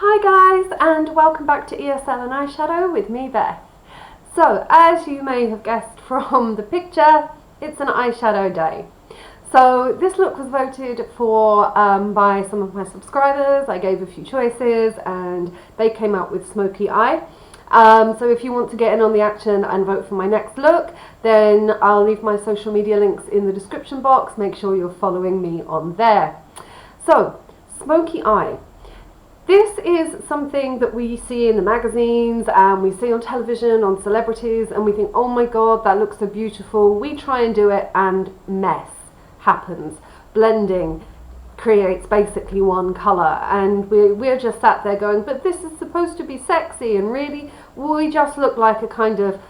Hi guys, and welcome back to ESL and Eyeshadow with me, Beth. So, as you may have guessed from the picture, it's an eyeshadow day. So this look was voted for by some of my subscribers. I gave a few choices and they came out with Smokey Eye. So if you want to get in on the action and vote for my next look, then I'll leave my social media links in the description box. Make sure you're following me on there. So, Smokey Eye. This is something that we see in the magazines and we see on television, on celebrities, and we think, oh my god, that looks so beautiful. We try and do it and mess happens. Blending creates basically one colour, and we're just sat there going, but this is supposed to be sexy, and really we just look like a kind of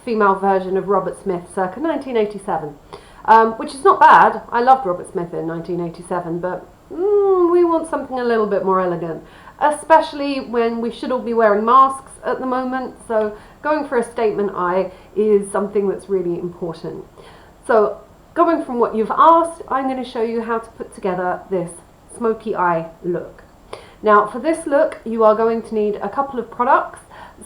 female version of Robert Smith circa 1987, which is not bad. I loved Robert Smith in 1987, but we want something a little bit more elegant, especially when we should all be wearing masks at the moment. So going for a statement eye is something that's really important. So going from what you've asked, I'm going to show you how to put together this Smokey Eye look. Now for this look you are going to need a couple of products,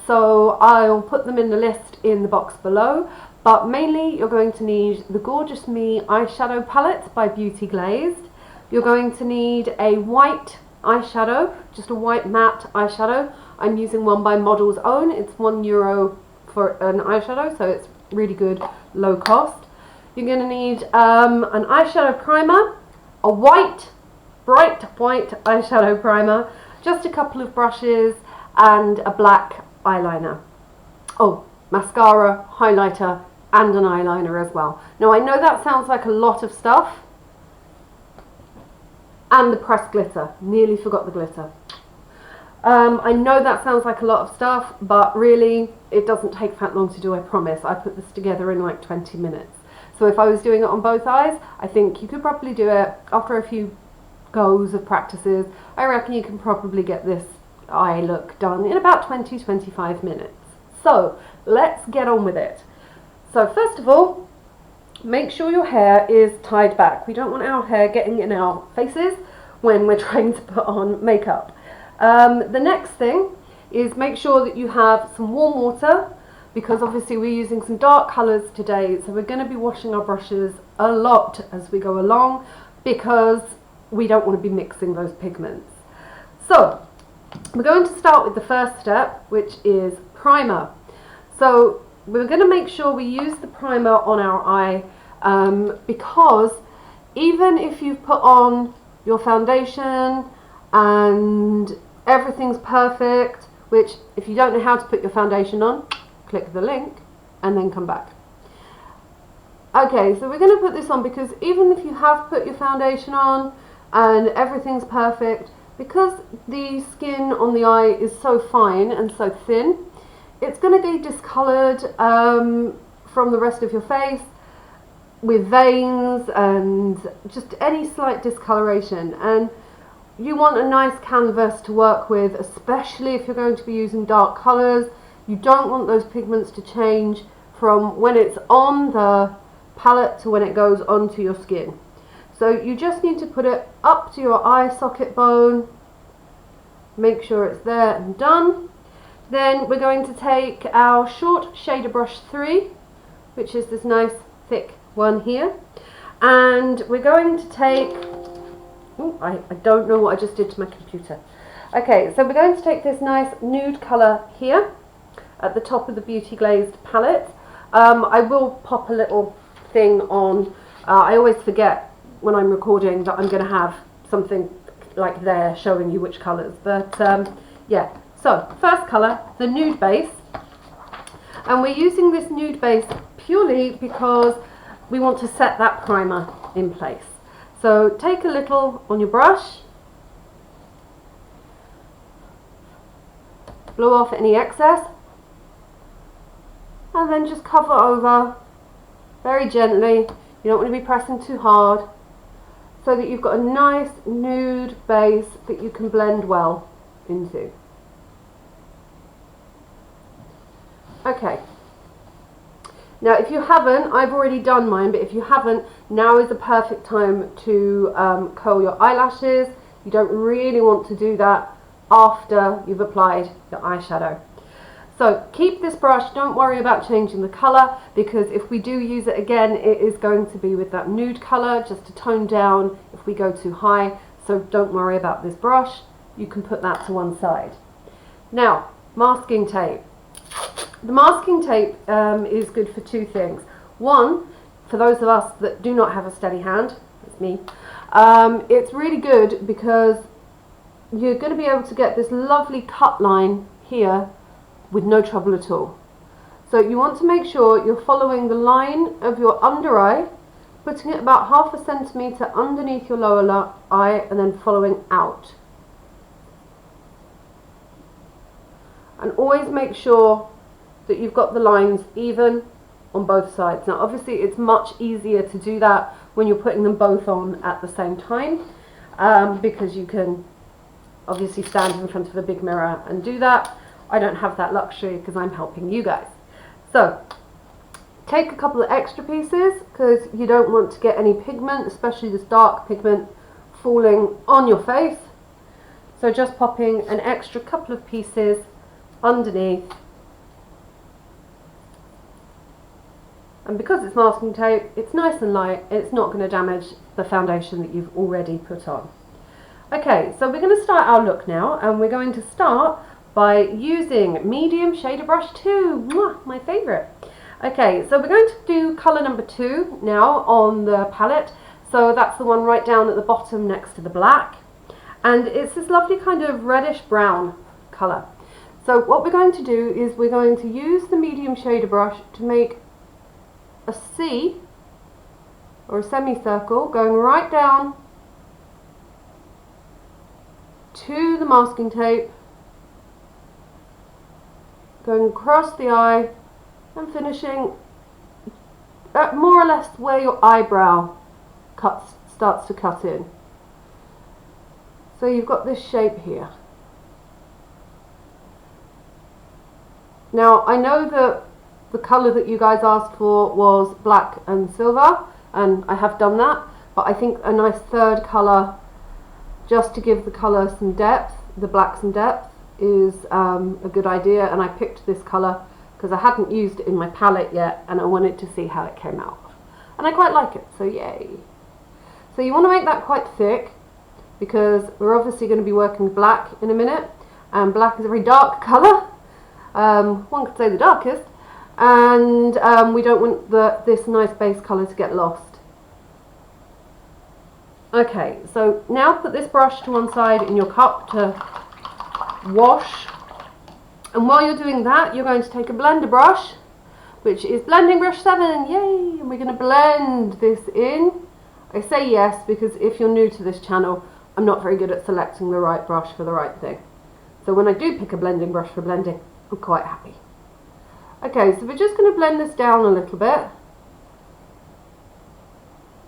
so I'll put them in the list in the box below, but mainly you're going to need the Gorgeous Me eyeshadow palette by Beauty Glazed. You're going to need a white eyeshadow, just a white matte eyeshadow. I'm using one by Model's Own. It's €1 for an eyeshadow, so it's really good, low cost. You're going to need an eyeshadow primer, a white, bright white eyeshadow primer, just a couple of brushes, and a black eyeliner. Oh, mascara, highlighter, and an eyeliner as well. Now I know that sounds like a lot of stuff. And the pressed glitter. Nearly forgot the glitter. I know that sounds like a lot of stuff, but really it doesn't take that long to do, I promise. I put this together in like 20 minutes. So if I was doing it on both eyes, I think you could probably do it after a few goes of practices. I reckon you can probably get this eye look done in about 20-25 minutes. So let's get on with it. So first of all, make sure your hair is tied back. We don't want our hair getting in our faces when we're trying to put on makeup. The next thing is make sure that you have some warm water, because obviously we're using some dark colours today, so we're going to be washing our brushes a lot as we go along, because we don't want to be mixing those pigments. So we're going to start with the first step, which is primer. So we're going to make sure we use the primer on our eye, because even if you've put on your foundation and everything's perfect, which if you don't know how to put your foundation on, click the link and then come back. Okay, so we're going to put this on because even if you have put your foundation on and everything's perfect, because the skin on the eye is so fine and so thin, it's going to be discoloured from the rest of your face, with veins and just any slight discoloration. And you want a nice canvas to work with, especially if you're going to be using dark colours. You don't want those pigments to change from when it's on the palette to when it goes onto your skin. So you just need to put it up to your eye socket bone, make sure it's there and done. Then we're going to take our short shader brush 3, which is this nice thick one here, and we're going to take, I don't know what I just did to my computer. Okay, so we're going to take this nice nude colour here at the top of the Beauty Glazed palette. I will pop a little thing on. I always forget when I'm recording that I'm going to have something like there showing you which colours, but yeah. So first colour, the nude base, and we're using this nude base purely because we want to set that primer in place. So take a little on your brush, blow off any excess, and then just cover over very gently. You don't want to be pressing too hard, so that you've got a nice nude base that you can blend well into. Okay. Now if you haven't, I've already done mine, but if you haven't, now is the perfect time to curl your eyelashes. You don't really want to do that after you've applied your eyeshadow. So keep this brush, don't worry about changing the colour, because if we do use it again, it is going to be with that nude colour, just to tone down if we go too high. So don't worry about this brush, you can put that to one side. Now, masking tape. The masking tape is good for two things. One, for those of us that do not have a steady hand, that's me, it's really good because you're going to be able to get this lovely cut line here with no trouble at all. So you want to make sure you're following the line of your under eye, putting it about 1/2 centimetre underneath your lower eye, and then following out. And always make sure that you've got the lines even on both sides. Now obviously it's much easier to do that when you're putting them both on at the same time, because you can obviously stand in front of a big mirror and do that. I don't have that luxury because I'm helping you guys. So take a couple of extra pieces because you don't want to get any pigment, especially this dark pigment, falling on your face. So just popping an extra couple of pieces underneath. And because it's masking tape, it's nice and light, it's not going to damage the foundation that you've already put on. Okay, so we're going to start our look now, and we're going to start by using medium shader brush 2, mwah, my favourite. Okay, so we're going to do colour number 2 now on the palette. So that's the one right down at the bottom next to the black. And it's this lovely kind of reddish brown colour. So what we're going to do is we're going to use the medium shader brush to make a C or a semicircle going right down to the masking tape, going across the eye and finishing at more or less where your eyebrow starts to cut in. So you've got this shape here. Now I know that the colour that you guys asked for was black and silver, and I have done that, but I think a nice third colour, just to give the colour some depth, the black some depth, is a good idea. And I picked this colour because I hadn't used it in my palette yet and I wanted to see how it came out, and I quite like it, so yay. So you want to make that quite thick because we're obviously going to be working with black in a minute, and black is a very dark colour, one could say the darkest, and we don't want this nice base colour to get lost. Okay, so now put this brush to one side in your cup to wash, and while you're doing that you're going to take a blender brush, which is blending brush 7, yay, and we're going to blend this in. I say yes because if you're new to this channel, I'm not very good at selecting the right brush for the right thing, so when I do pick a blending brush for blending, I'm quite happy. Okay, so we're just going to blend this down a little bit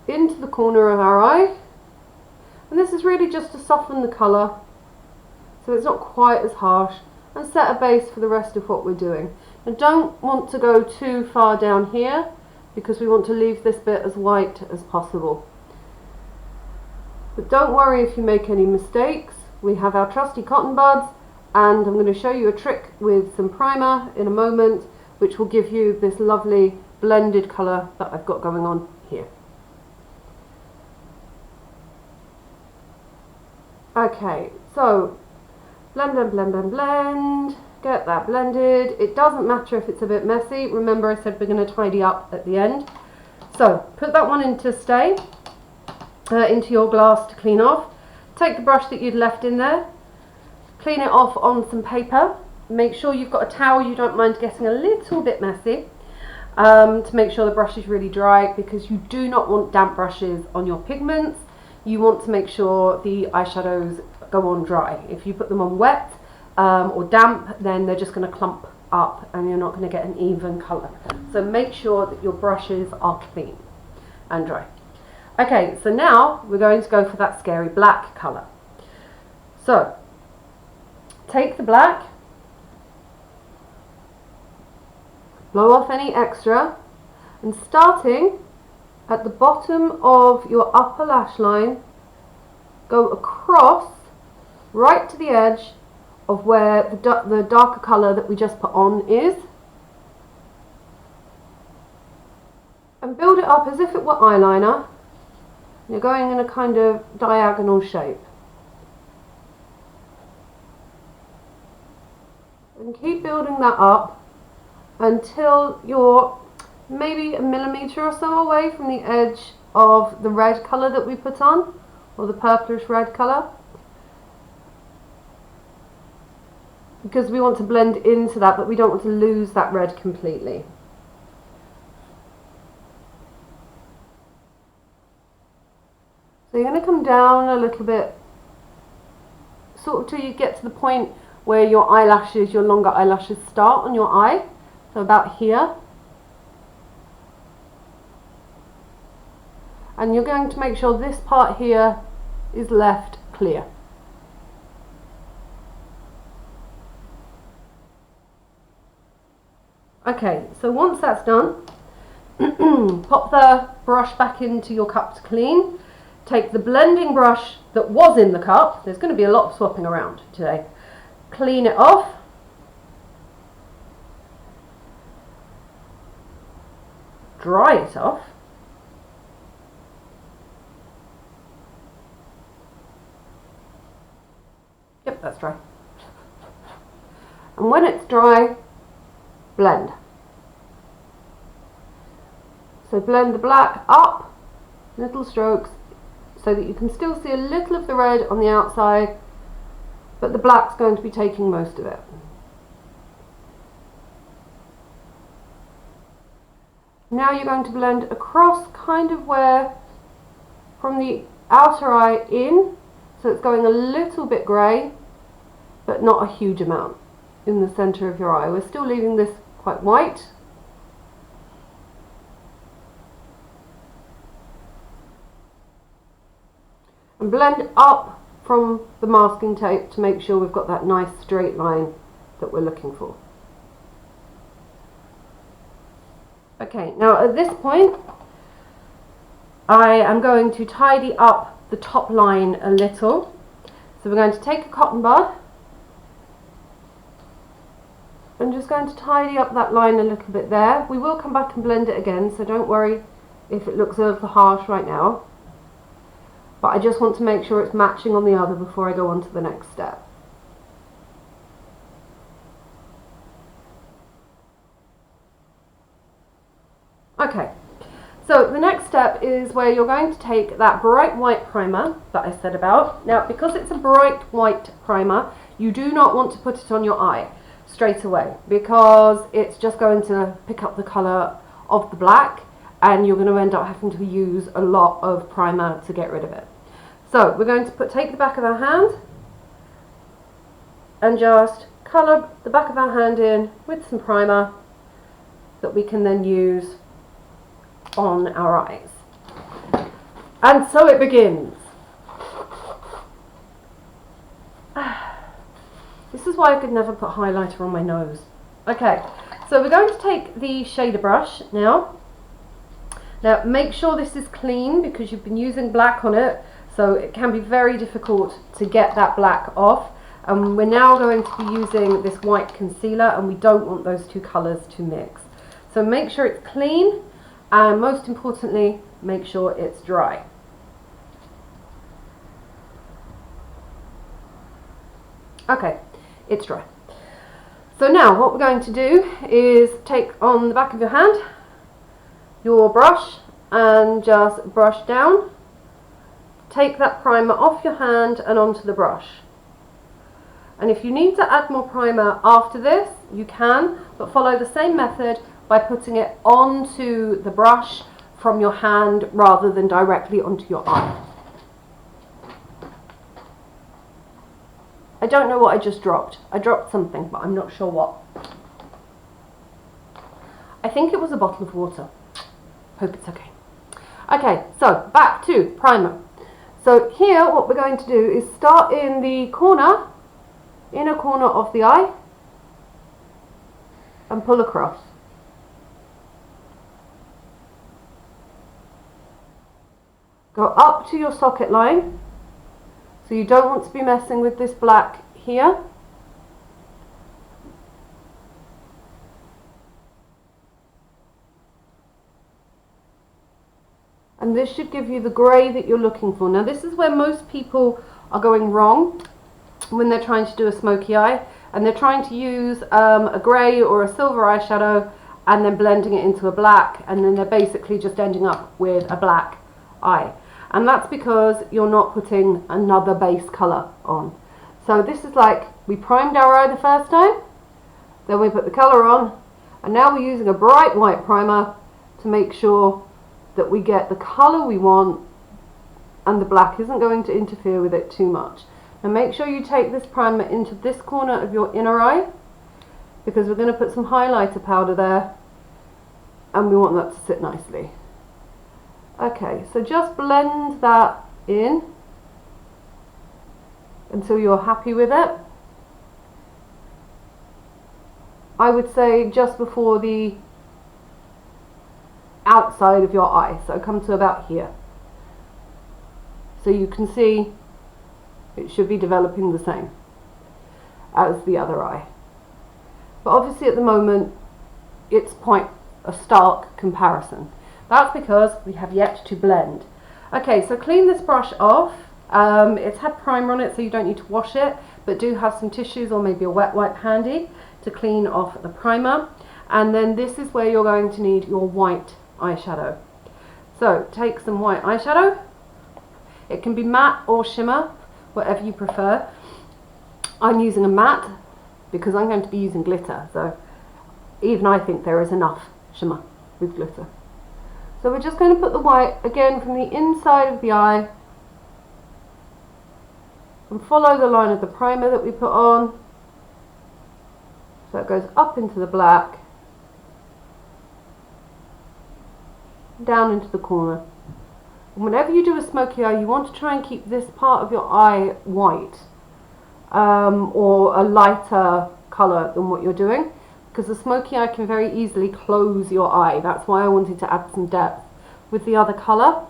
into the corner of our eye, and this is really just to soften the colour so it's not quite as harsh, and set a base for the rest of what we're doing. And don't want to go too far down here because we want to leave this bit as white as possible. But don't worry if you make any mistakes, we have our trusty cotton buds, and I'm going to show you a trick with some primer in a moment which will give you this lovely blended colour that I've got going on here. Okay, so blend, blend, blend, blend, blend, get that blended. It doesn't matter if it's a bit messy, remember I said we're going to tidy up at the end. So put that one into stay, into your glass to clean off. Take the brush that you'd left in there, clean it off on some paper. Make sure you've got a towel you don't mind getting a little bit messy, to make sure the brush is really dry, because you do not want damp brushes on your pigments. You want to make sure the eyeshadows go on dry. If you put them on wet or damp, then they're just going to clump up and you're not going to get an even colour. So make sure that your brushes are clean and dry. Okay, so now we're going to go for that scary black colour. So take the black, blow off any extra, and starting at the bottom of your upper lash line, go across right to the edge of where the darker colour that we just put on is, and build it up as if it were eyeliner. You're going in a kind of diagonal shape. And keep building that up until you're maybe a millimetre or so away from the edge of the red colour that we put on, or the purplish red colour, because we want to blend into that, but we don't want to lose that red completely. So you're going to come down a little bit, sort of till you get to the point where your eyelashes, your longer eyelashes start on your eye, so about here. And you're going to make sure this part here is left clear. Okay, so once that's done, pop the brush back into your cup to clean. Take the blending brush that was in the cup, there's going to be a lot of swapping around today. Clean it off. Dry it off. Yep, that's dry. And when it's dry, blend. So blend the black up, little strokes, so that you can still see a little of the red on the outside, but the black's going to be taking most of it. Now you're going to blend across kind of where, from the outer eye in, so it's going a little bit grey, but not a huge amount in the centre of your eye. We're still leaving this quite white. And blend up from the masking tape to make sure we've got that nice straight line that we're looking for. Okay, now at this point I am going to tidy up the top line a little. So we're going to take a cotton bud and just going to tidy up that line a little bit there. We will come back and blend it again, so don't worry if it looks a little harsh right now. But I just want to make sure it's matching on the other before I go on to the next step. Okay, so the next step is where you're going to take that bright white primer that I said about. Now, because it's a bright white primer, you do not want to put it on your eye straight away, because it's just going to pick up the colour of the black, and you're going to end up having to use a lot of primer to get rid of it. So we're going to take the back of our hand and just colour the back of our hand in with some primer that we can then use on our eyes. And so it begins. This is why I could never put highlighter on my nose. Okay, so we're going to take the shader brush now. Now make sure this is clean, because you've been using black on it, so it can be very difficult to get that black off. And we're now going to be using this white concealer, and we don't want those two colours to mix. So make sure it's clean, and most importantly, make sure it's dry. Okay, it's dry. So now what we're going to do is take on the back of your hand your brush and just brush down. Take that primer off your hand and onto the brush. And if you need to add more primer after this, you can, but follow the same method by putting it onto the brush from your hand rather than directly onto your eye. I don't know what I just dropped. I dropped something, but I'm not sure what. I think it was a bottle of water. Hope it's okay. Okay, so back to primer. So here what we're going to do is start in the corner, inner corner of the eye, and pull across. Go up to your socket line. So you don't want to be messing with this black here. and this should give you the grey that you're looking for. Now this is where most people are going wrong when they're trying to do a smoky eye, and they're trying to use a grey or a silver eyeshadow and then blending it into a black, and then they're basically just ending up with a black eye. And that's because you're not putting another base colour on. So this is like, we primed our eye the first time, then we put the colour on, and now we're using a bright white primer to make sure that we get the colour we want and the black isn't going to interfere with it too much. And make sure you take this primer into this corner of your inner eye, because we're going to put some highlighter powder there and we want that to sit nicely. Okay, so just blend that in until you're happy with it. I would say just before the outside of your eye, so come to about here. So you can see it should be developing the same as the other eye. But obviously at the moment it's quite a stark comparison. That's because we have yet to blend. Okay, so clean this brush off. It's had primer on it, so you don't need to wash it, but do have some tissues or maybe a wet wipe handy to clean off the primer. And then this is where you're going to need your white eyeshadow. So take some white eyeshadow. It can be matte or shimmer, whatever you prefer. I'm using a matte because I'm going to be using glitter, so even I think there is enough shimmer with glitter. So we're just going to put the white again from the inside of the eye and follow the line of the primer that we put on. So it goes up into the black, down into the corner. And whenever you do a smoky eye, you want to try and keep this part of your eye white, or a lighter colour than what you're doing, because the smoky eye can very easily close your eye. That's why I wanted to add some depth with the other colour.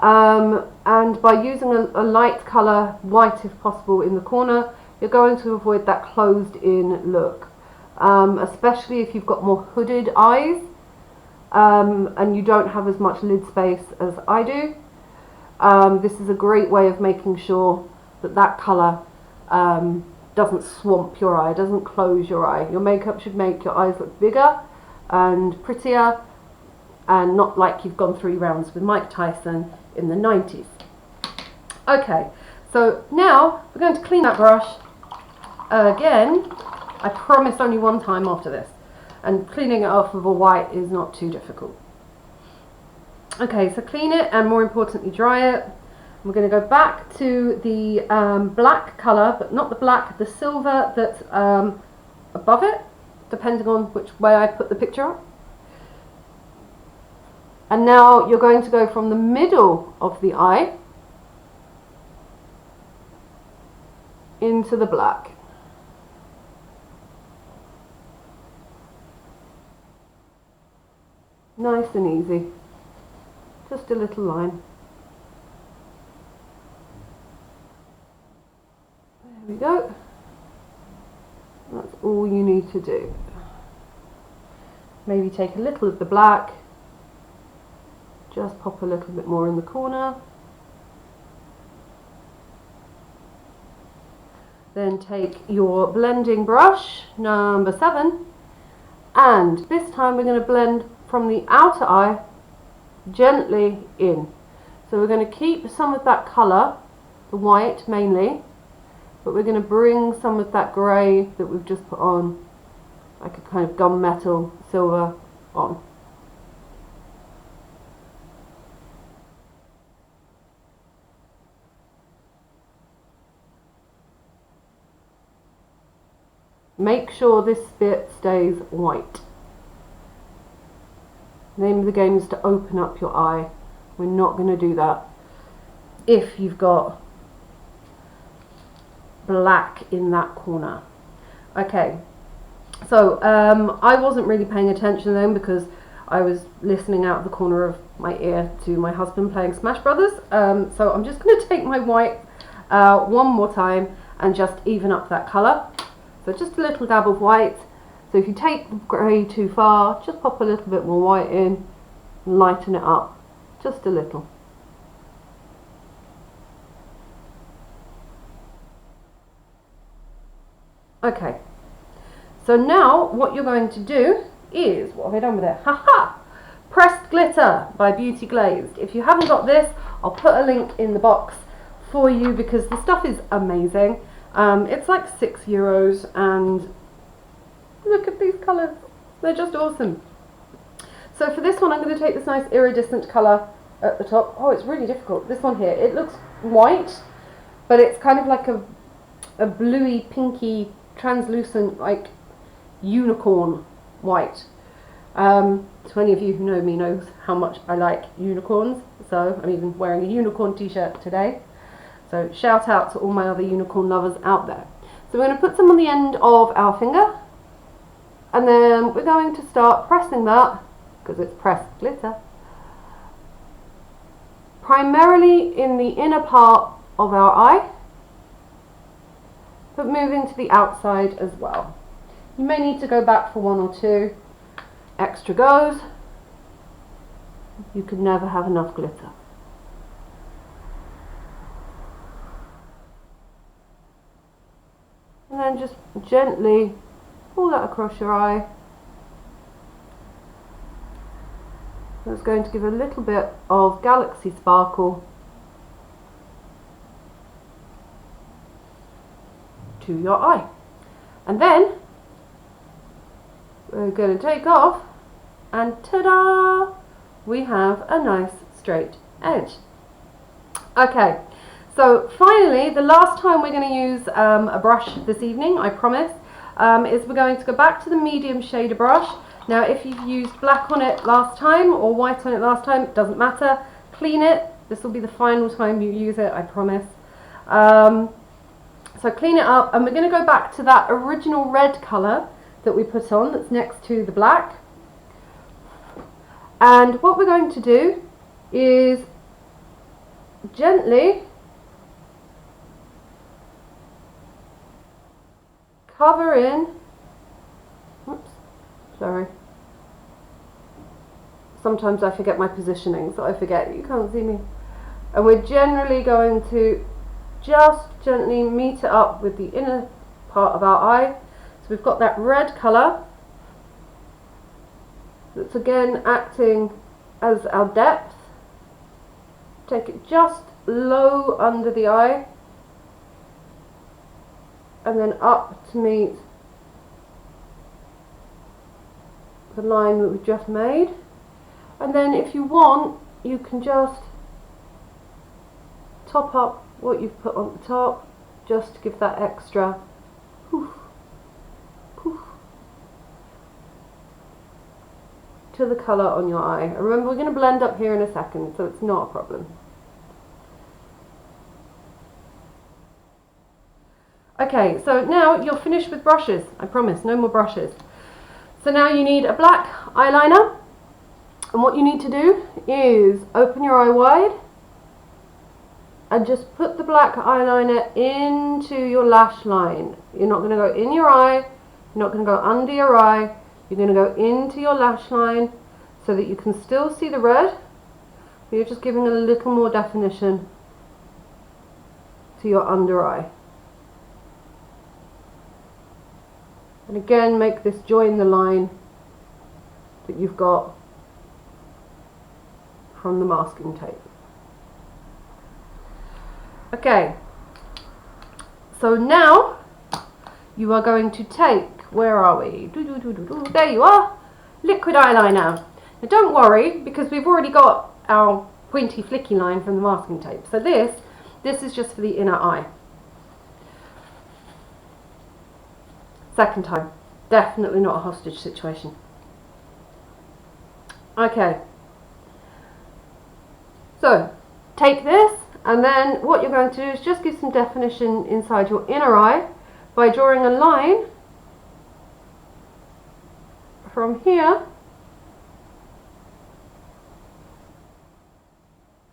And by using a light colour, white if possible, in the corner, you're going to avoid that closed in look, especially if you've got more hooded eyes and you don't have as much lid space as I do. This is a great way of making sure that that colour doesn't swamp your eye, doesn't close your eye. Your makeup should make your eyes look bigger and prettier, and not like you've gone 3 rounds with Mike Tyson in the 90s. Okay, so now we're going to clean that brush again. I promise only one time after this, and cleaning it off with a white is not too difficult. Okay, so clean it and more importantly dry it. We're going to go back to the black colour, but not the black, the silver that's above it, depending on which way I put the picture up. And now you're going to go from the middle of the eye into the black. Nice and easy. Just a little line. There we go. That's all you need to do. Maybe take a little of the black, just pop a little bit more in the corner. Then take your blending brush, number 7, and this time we're going to blend from the outer eye gently in. So we're going to keep some of that colour, the white mainly, but we're going to bring some of that grey that we've just put on, like a kind of gunmetal silver, on. Make sure this bit stays white. The name of the game is to open up your eye. We're not going to do that if you've got black in that corner. Okay, so I wasn't really paying attention then because I was listening out of the corner of my ear to my husband playing Smash Brothers. So I'm just going to take my white one more time and just even up that colour. So just a little dab of white. So if you take the grey too far, just pop a little bit more white in and lighten it up just a little. Okay, so now what you're going to do is, what have I done with it? Haha! Pressed Glitter by Beauty Glazed. If you haven't got this, I'll put a link in the box for you because the stuff is amazing. It's like €6 and look at these colours. They're just awesome. So for this one I'm going to take this nice iridescent colour at the top. Oh, it's really difficult. This one here, it looks white, but it's kind of like a bluey, pinky, translucent, like unicorn white. So any of you who know me knows how much I like unicorns, so I'm even wearing a unicorn t-shirt today. So shout out to all my other unicorn lovers out there. So we're going to put some on the end of our finger, and then we're going to start pressing that, because it's pressed glitter, primarily in the inner part of our eye, but moving to the outside as well. You may need to go back for one or two extra goes. You can never have enough glitter. And then just gently pull that across your eye. That's going to give a little bit of galaxy sparkle to your eye. And then we're going to take off, and ta-da! We have a nice straight edge. Okay, so finally, the last time we're going to use a brush this evening, I promise, is we're going to go back to the medium shader brush. Now if you've used black on it last time or white on it last time, it doesn't matter. Clean it. This will be the final time you use it, I promise. So clean it up, and we're going to go back to that original red colour that we put on that's next to the black. And what we're going to do is gently cover in, oops, sorry, sometimes I forget my positioning, so I forget you can't see me, and we're generally going to just gently meet it up with the inner part of our eye. So we've got that red colour that's again acting as our depth. Take it just low under the eye and then up to meet the line that we've just made. And then if you want, you can just top up what you've put on the top, just to give that extra poof, poof, to the colour on your eye. And remember, we're going to blend up here in a second, so it's not a problem. Okay, so now you're finished with brushes. I promise, no more brushes. So now you need a black eyeliner, and what you need to do is open your eye wide and just put the black eyeliner into your lash line. You're not going to go in your eye, you're not going to go under your eye, you're going to go into your lash line so that you can still see the red, but you're just giving a little more definition to your under eye. And again, make this join the line that you've got from the masking tape. Okay, so now you are going to take, where are we? There you are, liquid eyeliner. Now don't worry, because we've already got our pointy flicky line from the masking tape. So this is just for the inner eye. Second time, definitely not a hostage situation. Okay, so take this, and then what you're going to do is just give some definition inside your inner eye by drawing a line from here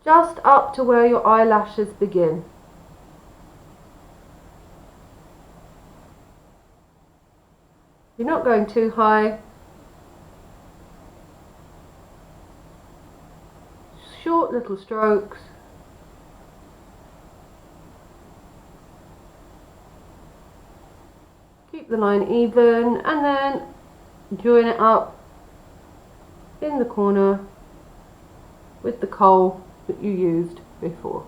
just up to where your eyelashes begin. You're not going too high. Short little strokes. keep the line even, and then join it up in the corner with the kohl that you used before.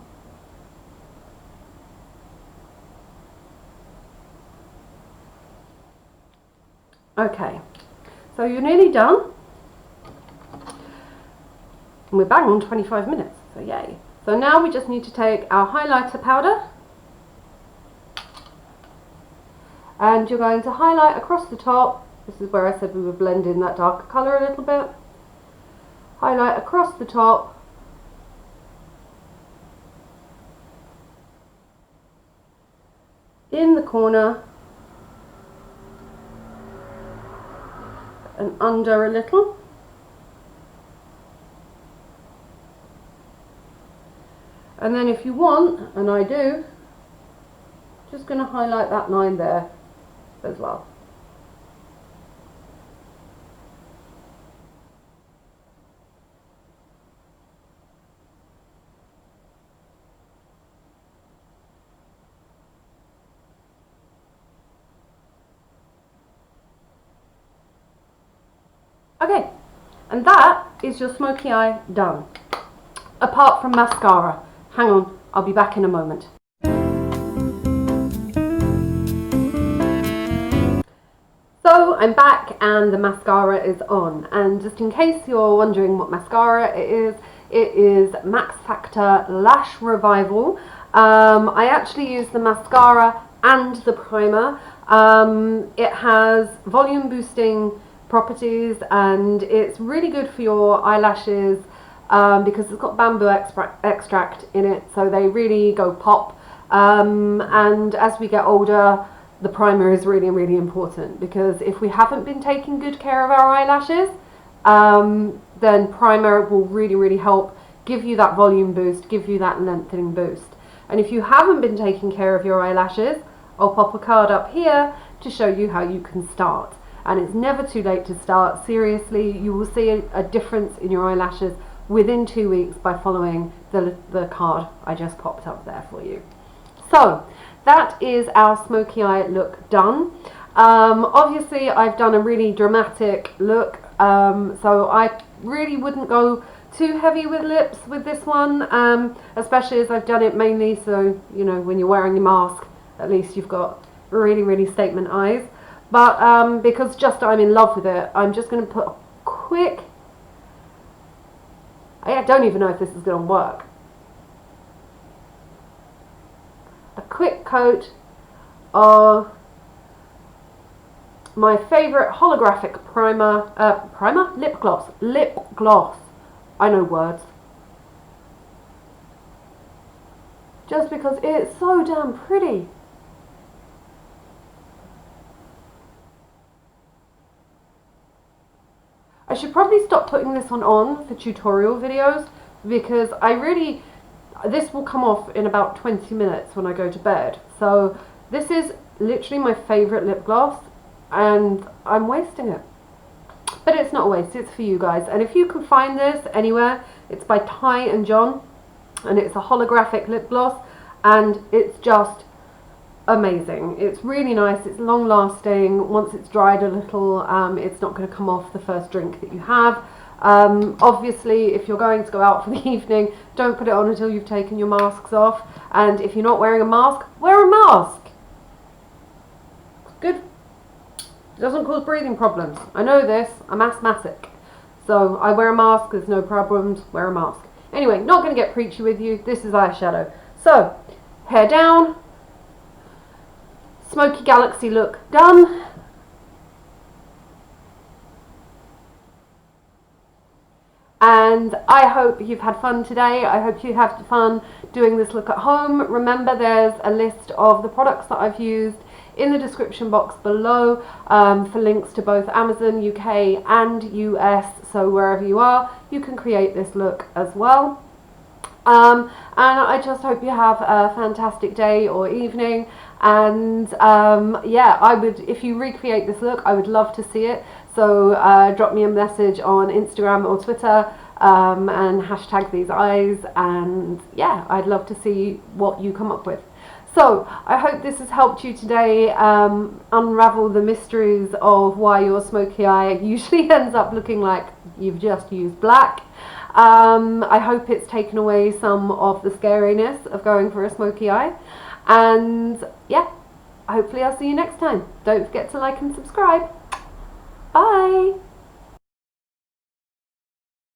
Okay, so you're nearly done. And we're bang on 25 minutes, so yay. So now we just need to take our highlighter powder and you're going to highlight across the top. This is where I said we would blend in that darker colour a little bit. Highlight across the top. In the corner. And under a little. And then if you want, and I do, just going to highlight that line there as well. Okay, and that is your smoky eye done. Apart from mascara. Hang on, I'll be back in a moment. So I'm back and the mascara is on, and just in case you're wondering what mascara it is Max Factor Lash Revival. I actually use the mascara and the primer. It has volume boosting properties and it's really good for your eyelashes because it's got bamboo extract in it, so they really go pop. And as we get older, the primer is really, really important, because if we haven't been taking good care of our eyelashes, then primer will really, really help give you that volume boost, give you that lengthening boost. And if you haven't been taking care of your eyelashes, I'll pop a card up here to show you how you can start. And it's never too late to start. Seriously, you will see a difference in your eyelashes within 2 weeks by following the card I just popped up there for you. So that is our smoky eye look done. Obviously I've done a really dramatic look, so I really wouldn't go too heavy with lips with this one, especially as I've done it mainly so, you know, when you're wearing your mask, at least you've got really, really statement eyes. But because just I'm in love with it, I'm just going to put a quick, I don't even know if this is going to work, a quick coat of my favourite holographic lip gloss, I know words, just because it's so damn pretty. I should probably stop putting this one on for tutorial videos, because this will come off in about 20 minutes when I go to bed. So this is literally my favourite lip gloss and I'm wasting it. But it's not a waste, it's for you guys. And if you can find this anywhere, it's by Ty and John and it's a holographic lip gloss and it's just amazing. It's really nice, it's long lasting. Once it's dried a little, it's not going to come off the first drink that you have. Obviously if you're going to go out for the evening, don't put it on until you've taken your masks off, and if you're not wearing a mask, wear a mask. It's good. It doesn't cause breathing problems. I know this, I'm asthmatic, so I wear a mask, there's no problems, wear a mask. Anyway, not going to get preachy with you, this is eyeshadow. So, hair down, Smoky Galaxy look done. And I hope you've had fun today. I hope you have fun doing this look at home. Remember, there's a list of the products that I've used in the description box below for links to both Amazon UK and US, so wherever you are, you can create this look as well. And I just hope you have a fantastic day or evening. And yeah, I would, if you recreate this look, I would love to see it. So drop me a message on Instagram or Twitter and hashtag these eyes, and yeah, I'd love to see what you come up with. So I hope this has helped you today unravel the mysteries of why your smoky eye usually ends up looking like you've just used black. I hope it's taken away some of the scariness of going for a smoky eye. And yeah, hopefully I'll see you next time. Don't forget to like and subscribe. Bye!